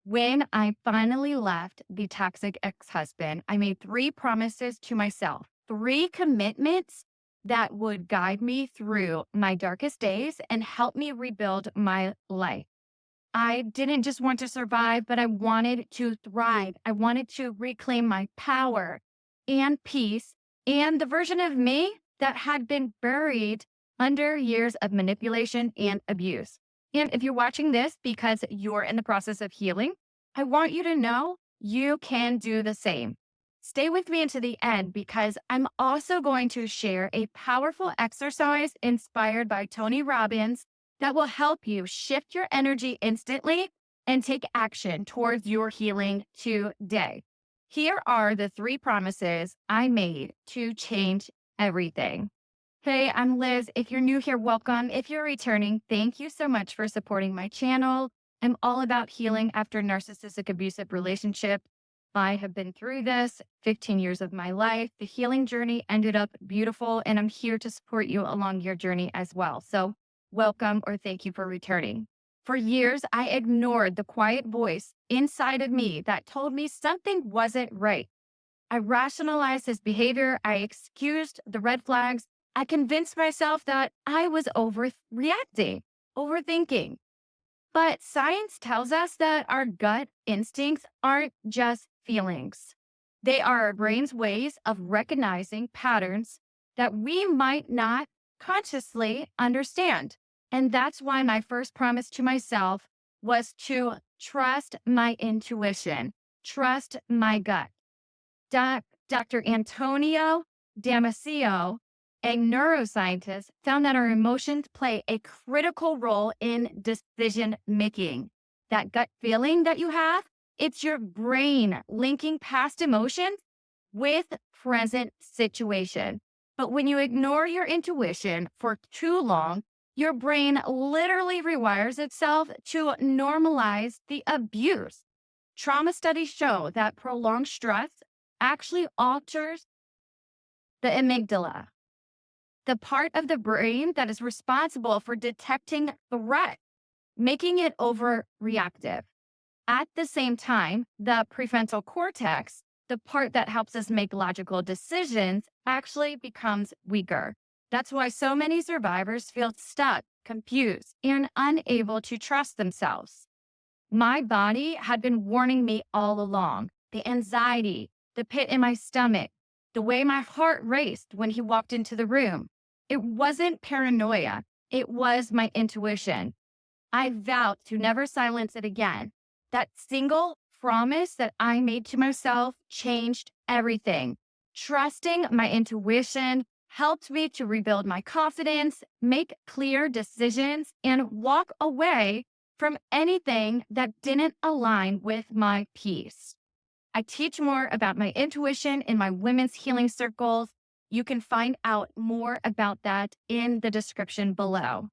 When I finally left the toxic ex-husband, I made 3 promises to myself, 3 commitments that would guide me through my darkest days and help me rebuild my life. I didn't just want to survive, but I wanted to thrive. I wanted to reclaim my power and peace and the version of me that had been buried under years of manipulation and abuse. And if you're watching this because you're in the process of healing, I want you to know you can do the same. Stay with me until the end because I'm also going to share a powerful exercise inspired by Tony Robbins that will help you shift your energy instantly and take action towards your healing today. Here are the 3 promises I made to change everything. Hey, I'm Liz. If you're new here, welcome. If you're returning, thank you so much for supporting my channel. I'm all about healing after narcissistic abusive relationship. I have been through this 15 years of my life. The healing journey ended up beautiful, and I'm here to support you along your journey as well. So welcome or thank you for returning. For years, I ignored the quiet voice inside of me that told me something wasn't right. I rationalized his behavior. I excused the red flags. I convinced myself that I was overreacting, overthinking. But science tells us that our gut instincts aren't just feelings. They are our brain's ways of recognizing patterns that we might not consciously understand. And that's why my first promise to myself was to trust my intuition, trust my gut. Dr. Antonio Damasio, a neuroscientist, found that our emotions play a critical role in decision making. That gut feeling that you have, it's your brain linking past emotions with present situation. But when you ignore your intuition for too long, your brain literally rewires itself to normalize the abuse. Trauma studies show that prolonged stress actually alters the amygdala, the part of the brain that is responsible for detecting threat, making it overreactive. At the same time, the prefrontal cortex, the part that helps us make logical decisions, actually becomes weaker. That's why so many survivors feel stuck, confused, and unable to trust themselves. My body had been warning me all along. The anxiety, the pit in my stomach, the way my heart raced when he walked into the room. It wasn't paranoia. It was my intuition. I vowed to never silence it again. That single promise that I made to myself changed everything. Trusting my intuition helped me to rebuild my confidence, make clear decisions, and walk away from anything that didn't align with my peace. I teach more about my intuition in my women's healing circles. You can find out more about that in the description below.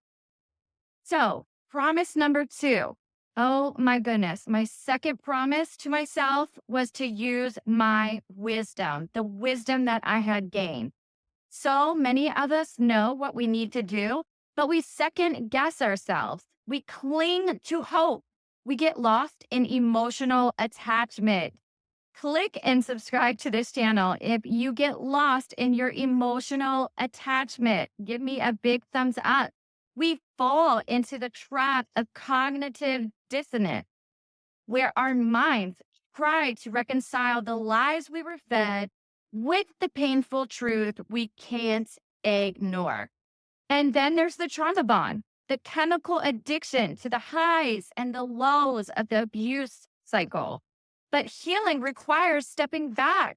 So, promise number 2. Oh my goodness. My second promise to myself was to use my wisdom, the wisdom that I had gained. So many of us know what we need to do, but we second guess ourselves. We cling to hope. We get lost in emotional attachment. Click and subscribe to this channel if you get lost in your emotional attachment. Give me a big thumbs up. We fall into the trap of cognitive dissonance, where our minds try to reconcile the lies we were fed with the painful truth we can't ignore. And then there's the trauma bond, the chemical addiction to the highs and the lows of the abuse cycle. But healing requires stepping back,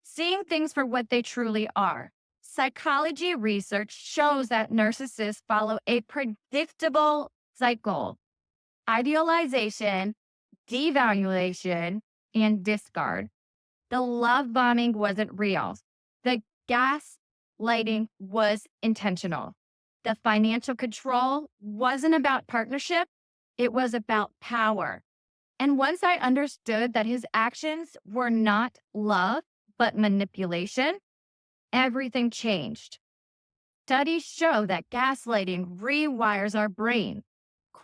seeing things for what they truly are. Psychology research shows that narcissists follow a predictable cycle: idealization, devaluation, and discard. The love bombing wasn't real. The gaslighting was intentional. The financial control wasn't about partnership. It was about power. And once I understood that his actions were not love, but manipulation, everything changed. Studies show that gaslighting rewires our brain,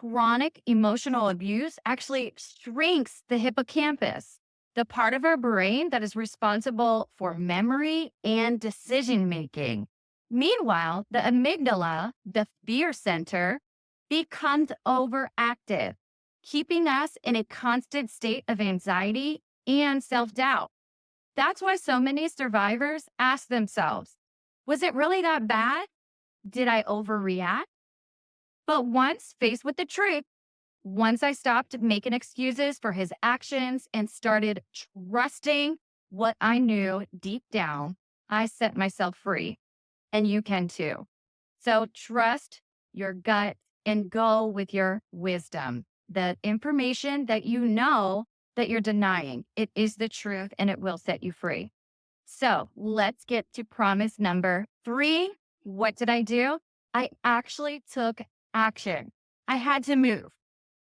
chronic emotional abuse actually shrinks the hippocampus, the part of our brain that is responsible for memory and decision making. Meanwhile, the amygdala, the fear center, becomes overactive, keeping us in a constant state of anxiety and self doubt. That's why so many survivors ask themselves, was it really that bad? Did I overreact? But once faced with the truth, once I stopped making excuses for his actions and started trusting what I knew deep down, I set myself free. And you can too. So trust your gut and go with your wisdom. The information that you know that you're denying, it is the truth and it will set you free. So let's get to promise number 3. What did I do? I actually took action. I had to move,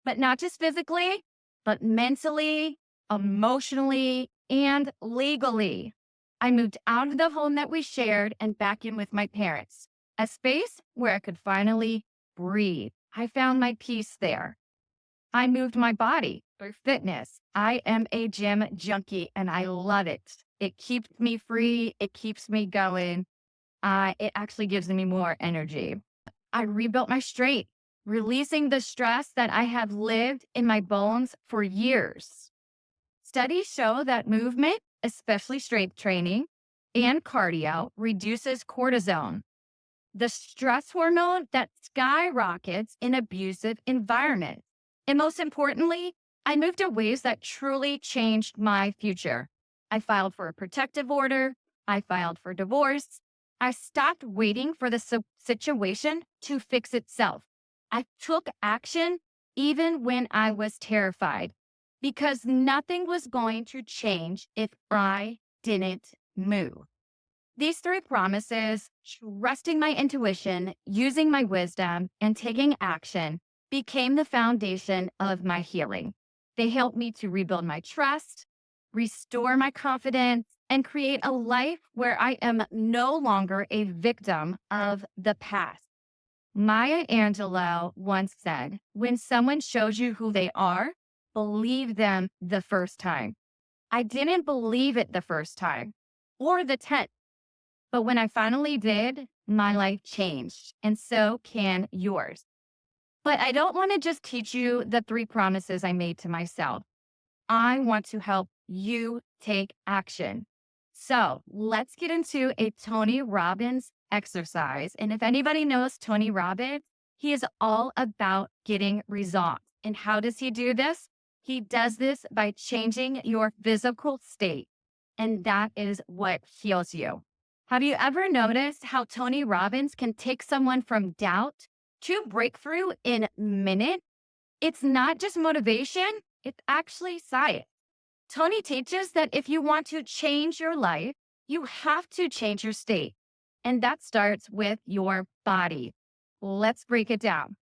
but not just physically, but mentally, emotionally, and legally. I moved out of the home that we shared and back in with my parents, a space where I could finally breathe. I found my peace there. I moved my body through fitness. I am a gym junkie and I love it. It keeps me free. It keeps me going. It actually gives me more energy. I rebuilt my strength, releasing the stress that I have lived in my bones for years. Studies show that movement, especially strength training and cardio, reduces cortisol, the stress hormone that skyrockets in abusive environments. And most importantly, I moved in ways that truly changed my future. I filed for a protective order. I filed for divorce. I stopped waiting for the situation to fix itself. I took action even when I was terrified because nothing was going to change if I didn't move. These 3 promises, trusting my intuition, using my wisdom, and taking action, became the foundation of my healing. They helped me to rebuild my trust, restore my confidence, and create a life where I am no longer a victim of the past. Maya Angelou once said, when someone shows you who they are, believe them the first time. I didn't believe it the first time or the 10th, but when I finally did, my life changed, and so can yours. But I don't want to just teach you the 3 promises I made to myself. I want to help you take action. So let's get into a Tony Robbins exercise. And if anybody knows Tony Robbins, he is all about getting results. And how does he do this? He does this by changing your physical state. And that is what heals you. Have you ever noticed how Tony Robbins can take someone from doubt to breakthrough in minutes? It's not just motivation, it's actually science. Tony teaches that if you want to change your life, you have to change your state. And that starts with your body. Let's break it down.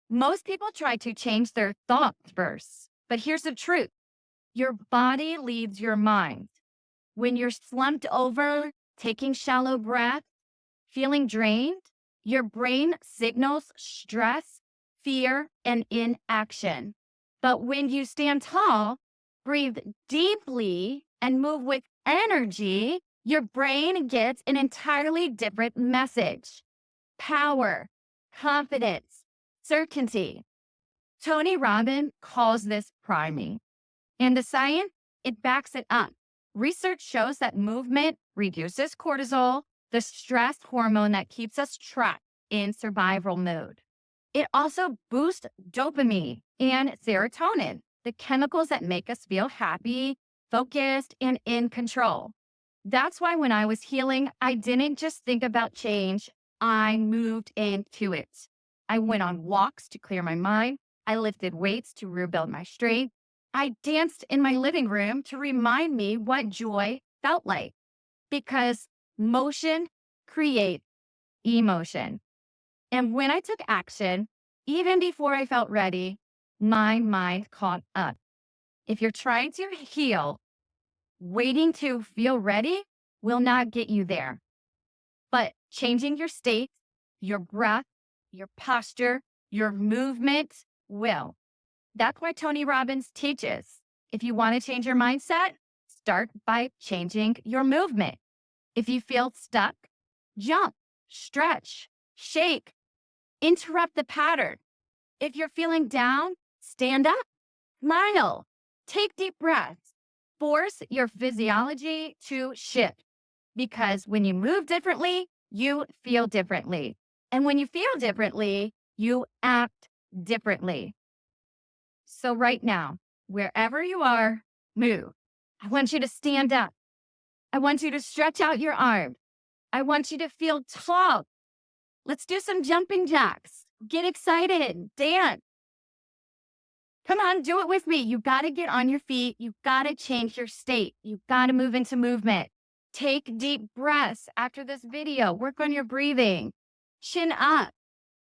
Most people try to change their thoughts first, but here's the truth. Your body leads your mind. When you're slumped over, taking shallow breaths, feeling drained, your brain signals stress, fear, and inaction. But when you stand tall, breathe deeply, and move with energy, your brain gets an entirely different message. Power, confidence, certainty. Tony Robbins calls this priming. And the science, it backs it up. Research shows that movement reduces cortisol, the stress hormone that keeps us trapped in survival mode. It also boosts dopamine and serotonin, the chemicals that make us feel happy, focused, and in control. That's why when I was healing, I didn't just think about change, I moved into it. I went on walks to clear my mind. I lifted weights to rebuild my strength. I danced in my living room to remind me what joy felt like. Because motion creates emotion. And when I took action, even before I felt ready, my mind caught up. If you're trying to heal, waiting to feel ready will not get you there. But changing your state, your breath, your posture, your movement will. That's why Tony Robbins teaches. If you want to change your mindset, start by changing your movement. If you feel stuck, jump, stretch, shake, interrupt the pattern. If you're feeling down, stand up, smile, take deep breaths, force your physiology to shift. Because when you move differently, you feel differently. And when you feel differently, you act differently. So right now, wherever you are, move. I want you to stand up. I want you to stretch out your arms. I want you to feel tall. Let's do some jumping jacks. Get excited. Dance. Come on, do it with me. You got to get on your feet. You got to change your state. You got to move into movement. Take deep breaths after this video. Work on your breathing. Chin up.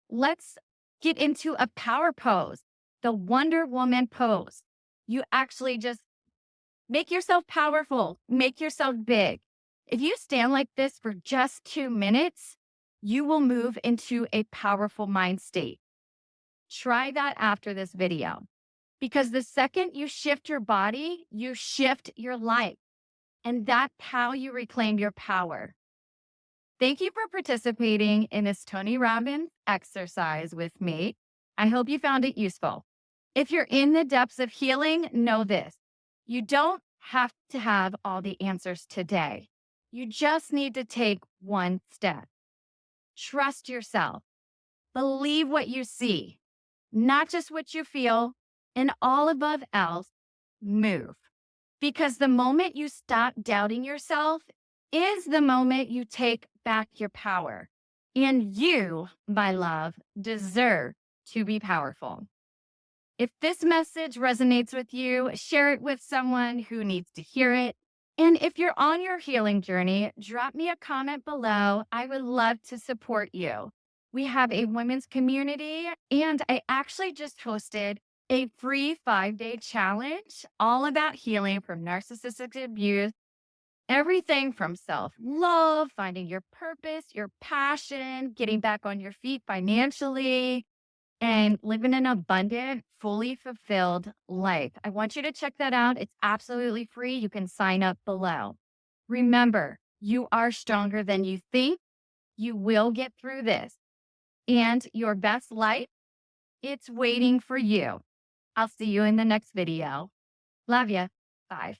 Let's get into a power pose, the Wonder Woman pose. You actually just make yourself powerful. Make yourself big. If you stand like this for just 2 minutes, you will move into a powerful mind state. Try that after this video, because the second you shift your body, you shift your life. And that's how you reclaim your power. Thank you for participating in this Tony Robbins exercise with me. I hope you found it useful. If you're in the depths of healing, know this. You don't have to have all the answers today. You just need to take one step. Trust yourself. Believe what you see, not just what you feel, and all above else, move. Because the moment you stop doubting yourself is the moment you take back your power. And you, my love, deserve to be powerful. If this message resonates with you, share it with someone who needs to hear it. And if you're on your healing journey, drop me a comment below. I would love to support you. We have a women's community, and I actually just hosted a free 5-day challenge all about healing from narcissistic abuse. Everything from self-love, finding your purpose, your passion, getting back on your feet financially, and living an abundant, fully fulfilled life. I want you to check that out. It's absolutely free. You can sign up below. Remember, you are stronger than you think. You will get through this. And your best life, it's waiting for you. I'll see you in the next video. Love ya. Bye.